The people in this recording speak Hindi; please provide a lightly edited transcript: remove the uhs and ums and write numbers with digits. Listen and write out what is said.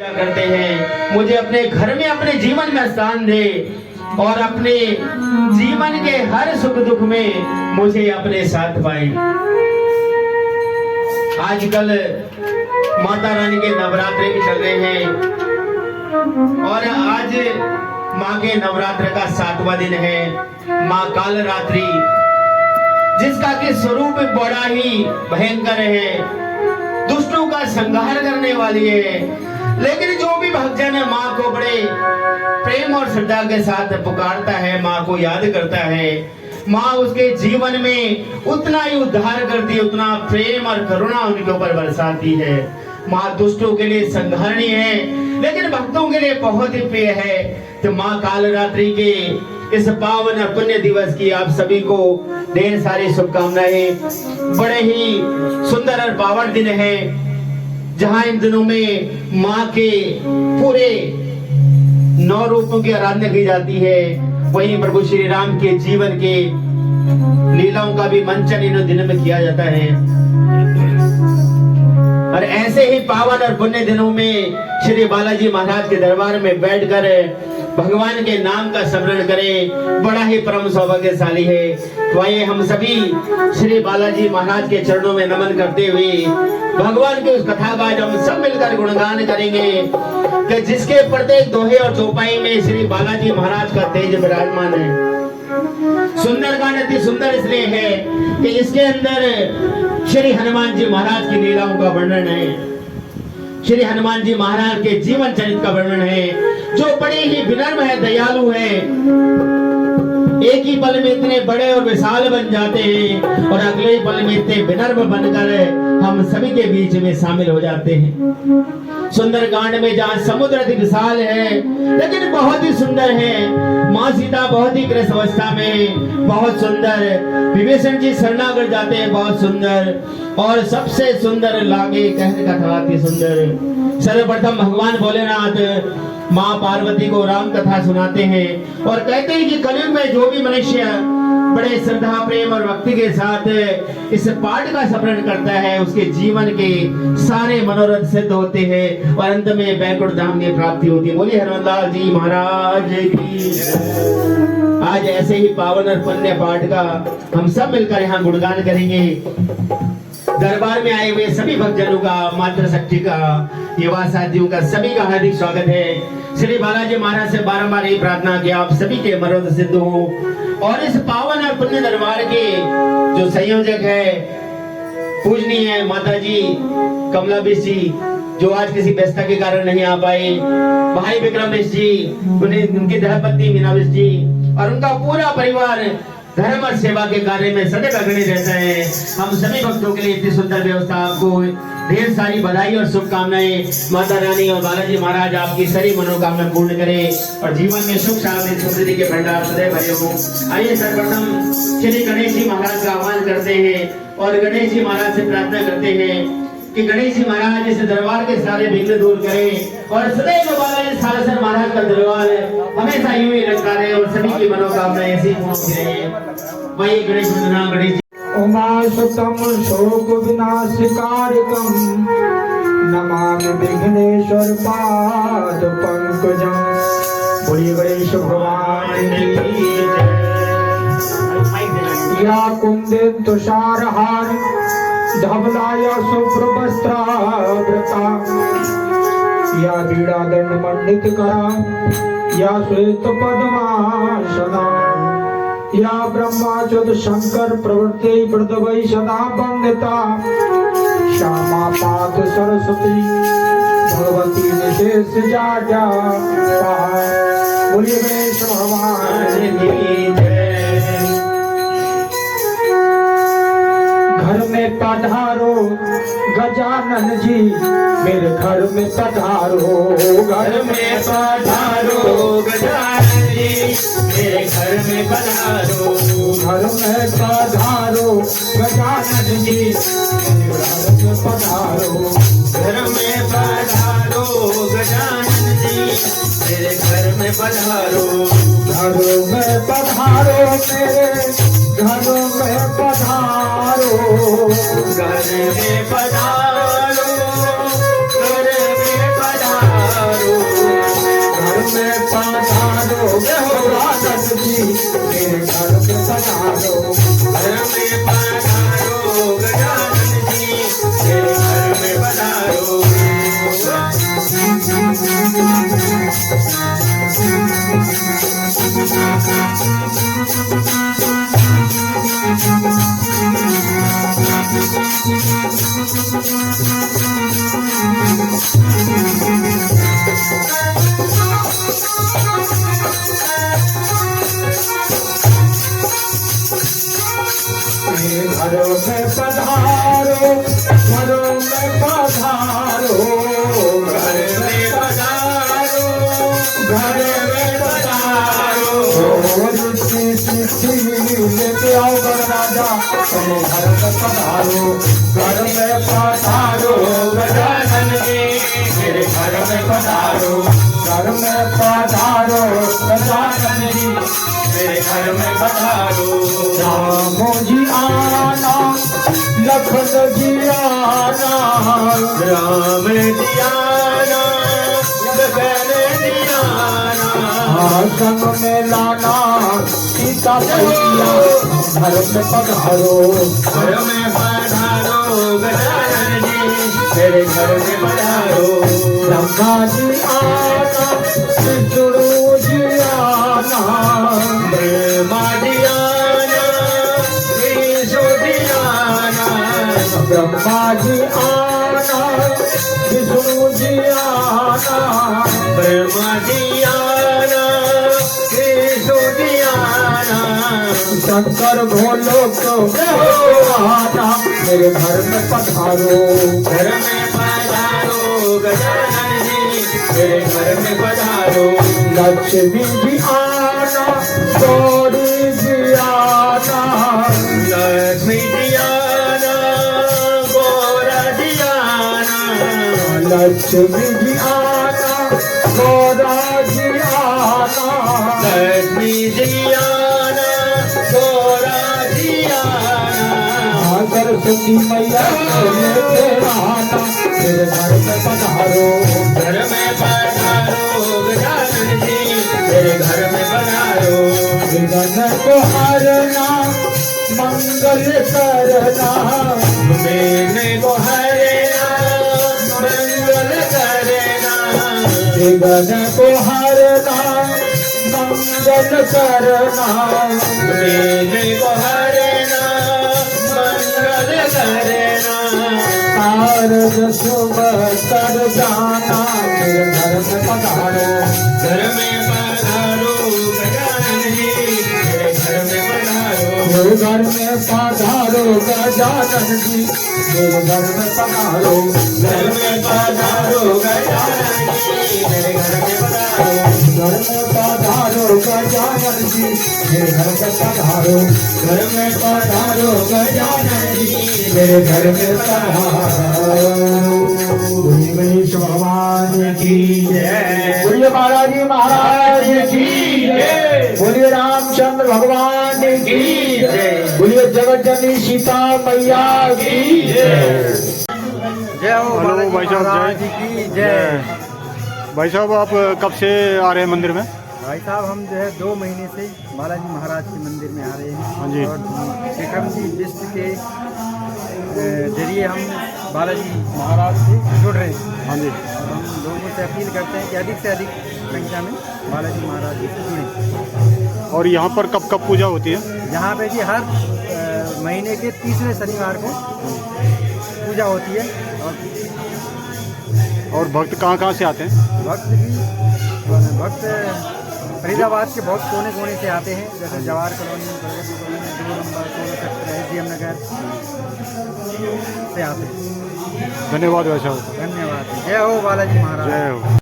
क्या करते हैं, मुझे अपने घर में अपने जीवन में स्थान दे और अपने जीवन के हर सुख दुख में मुझे अपने साथ पाए। आजकल माता रानी के नवरात्रे भी चल रहे हैं और आज माँ के नवरात्र का 7वां दिन है, माँ काल रात्रि, जिसका कि स्वरूप बड़ा ही भयंकर है, दुष्टों का संहार करने वाली है। लेकिन जो भी भक्तजन माँ को बड़े प्रेम और श्रद्धा के साथ पुकारता है, माँ को याद करता है, माँ उसके जीवन में उतना ही उद्धार करती है, उतना प्रेम और करुणा उनके ऊपर बरसाती है। माँ दुष्टों के लिए संहारणी है, लेकिन भक्तों के लिए बहुत ही प्रिय है। तो माँ कालरात्रि के इस पावन और पुण्य दिवस की आप सभी को ढेर सारी शुभकामनाएं। बड़े ही सुंदर और पावन दिन है, जहां इन दिनों में माँ के पूरे 9 रूपों की आराधना की जाती है। वहीं प्रभु श्री राम के जीवन के लीलाओं का भी मंचन इन दिनों में किया जाता है। और ऐसे ही पावन और पुण्य दिनों में श्री बालाजी महाराज के दरबार में बैठकर भगवान के नाम का स्मरण करें, बड़ा ही परम सौभाग्यशाली है। तो आइए हम सभी श्री बालाजी महाराज के चरणों में नमन करते हुए भगवान की उस कथा का हम सब मिलकर गुणगान करेंगे कि जिसके प्रत्येक दोहे और चौपाई में श्री बालाजी महाराज का तेज विराजमान है। सुंदर गान अति सुंदर इसलिए है कि इसके अंदर श्री हनुमान जी महाराज की लीलाओं का वर्णन है, श्री हनुमान जी महाराज के जीवन चरित्र का वर्णन है, जो बड़े ही विनम्र है, दयालु है, एक ही पल में इतने बड़े और विशाल बन जाते हैं और अगले ही पल में इतने विनम्र बनकर हम सभी के बीच में शामिल हो जाते हैं। सुंदर कांड में जहाँ समुद्र अति विशाल है लेकिन बहुत ही सुंदर है, माँ सीता बहुत ही ग्रस्त अवस्था में, बहुत सुंदर, विभीषण जी शरणागत जाते हैं, बहुत सुंदर, और सबसे सुंदर लागे कहने का था अति सुंदर। सर्वप्रथम भगवान भोलेनाथ माँ पार्वती को राम कथा सुनाते हैं और कहते हैं कि कलयुग में जो भी मनुष्य बड़े श्रद्धा प्रेम और भक्ति के साथ इस पाठ का स्मरण करता है, उसके जीवन के सारे मनोरथ सिद्ध होते हैं और अंत में वैकुंठ धाम की प्राप्ति होती है। बोलिए हनुमान जी महाराज की। आज ऐसे ही पावन और पुण्य पाठ का हम सब मिलकर यहाँ गुणगान करेंगे। दरबार में आए हुए सभी भक्तजनों का, मातृशक्ति का, युवा साथियों का, सभी का हार्दिक स्वागत है। श्री बालाजी महाराज से बारंबार यही प्रार्थना कि आप सभी के मनोरथ सिद्ध हो और इस पावन और पुण्य दरबार के जो संयोजक है पूजनीय माता जी कमला जी, जो आज किसी व्यस्तता के कारण नहीं आ पाए, भाई विक्रम जी, उनकी धर्मपत्नी मीना जी और उनका पूरा परिवार धर्म और सेवा के कार्य में सदैव अग्रणी रहता है। हम सभी भक्तों के लिए इतनी सुंदर व्यवस्था, आपको ढेर सारी बधाई और शुभकामनाएं। माता रानी और बालाजी महाराज आपकी सारी मनोकामना पूर्ण करें और जीवन में सुख शांति समृद्धि के भंडार सदैव भरे हो। आइए सर्वप्रथम श्री गणेश जी महाराज का आह्वान करते हैं और गणेश जी महाराज से प्रार्थना करते हैं कि गणेश जी महाराज इस दरबार के सारे विघ्न दूर करें और सदैव बालाजी सालासर महाराज का दरबार हमेशा यूं ही रखता रहे और सभी की मनोकामनाएं ऐसी पूर्ण रहे। वही गणेश वंदना गणेश उमासुतम शोक विनाशकारकम नमामि विघ्नेश्वर पाद पंकजम। बोलिए गणेश भगवान की जय। या कुंदे तुषारहार धवलाया शुभ्रवस्त्रावृता, या बीड़ा दंड मंडित करा, या श्वेत पद्मासना, या ब्रह्माच्युत शंकर प्रवृत्ति वृद्धवै सदा वंदिता, श्यामा पात सरस्वती भगवती विशेष जाटा। बोलिए गणेश भगवान की जय। घर में पधारो गजानन जी, मेरे घर में पधारो, घर में पधारो गजानन जी, मेरे घर में पधारो, घर में पधारो गजानन जी, मेरे घर में पधारो, घर में पधारो गजानन जी, मेरे घर में पधारो, घर में पधारो, मेरे घर में पधारो, घर में पधारो, घर में पधारो, पधारो घर में पधारो गजानन जी मेरे घर में पधारो। घरों में पधारो घरों में पधारो घर में पधारो घर में पधारो। चिट्ठी लेके आओ राजा तुम घर में पधारो घर में पधारो गजानन जी मेरे घर में पधारो। घर में पधारो गजानन जी मेरे घर में पधारो। रामो जी आना लखन जी आना राम दियाना गगन दियाना संग में लाना सीता मैया घर में पधारो घर में पधारो गजानन जी मेरे घर में पधारो। ब्रह्मा जी आना विष्णु जी आना ब्रह्मा दियाना विष्णु दियाना ब्रह्मा जी आना विष्णु जी आना ब्रह्मा दियाना विष्णु दियाना शंकर भोलो को आना मेरे घर में पधारो घर में पधारो गजानन जी मेरे घर में पधारो। लक्ष्मी जी आना गौरी जी आना लक्ष्मी दियाना गौरा दियाना लक्ष्मी जी आना गौरा जी आना लक्ष्मी दियाना गौरा दियाना सरस्वती मैया लेके आना मेरे घर में पधारो घर में पधारो गजानन जी मेरे घर में पधारो। विघ्न को हरना मंगल करना मेरे को हरेना मंगल करेना विघ्न को हरना मंगल करना मेरे को हरेना मंगल करेना। कारज शुभ कर जाना मेरे घर में पधारो घर में पधारो गजानन जी मेरे घर में पधारो। मेरे घर में पधारो गजानन जी मेरे घर में पधारो घर में पधारो गजानन जी मेरे घर में पधारो। घर में पधारो गजानन जी मेरे घर में पधारो घर में पधारो गजानन जी मेरे घर में पधारो गणेश भगवान की जय बोलिए बालाजी महाराज की जय बोलिए रामचंद्र भगवान की जय बोलिए जगत जननी सीता मैया की जय जय हो हेलो भाई साहब, महाराज जय। की जय। भाई साहब आप कब से आ रहे हैं मंदिर में? भाई साहब हम जो है 2 महीने से बालाजी महाराज के मंदिर में आ रहे हैं हाँ जी। और विक्रम जी लिस्ट के जरिए हम बालाजी महाराज से जुड़ रहे हैं। हाँ जी। और हम लोगों से अपील करते हैं कि अधिक से अधिक संख्या में बालाजी महाराज जी से जुड़ें। और यहाँ पर कब कब पूजा होती है? यहाँ पे जी हर महीने के तीसरे शनिवार को पूजा होती है और भक्त कहाँ कहाँ से आते हैं? भक्त फरीदाबाद के बहुत कोने कोने से आते हैं, जैसे जवाहर कॉलोनी, प्रगति कॉलोनी, 2 नंबर 16 सेक्टर, SDM नगर से आते हैं। धन्यवाद भाई साहब। धन्यवाद। जय हो बालाजी महाराज। जय हो।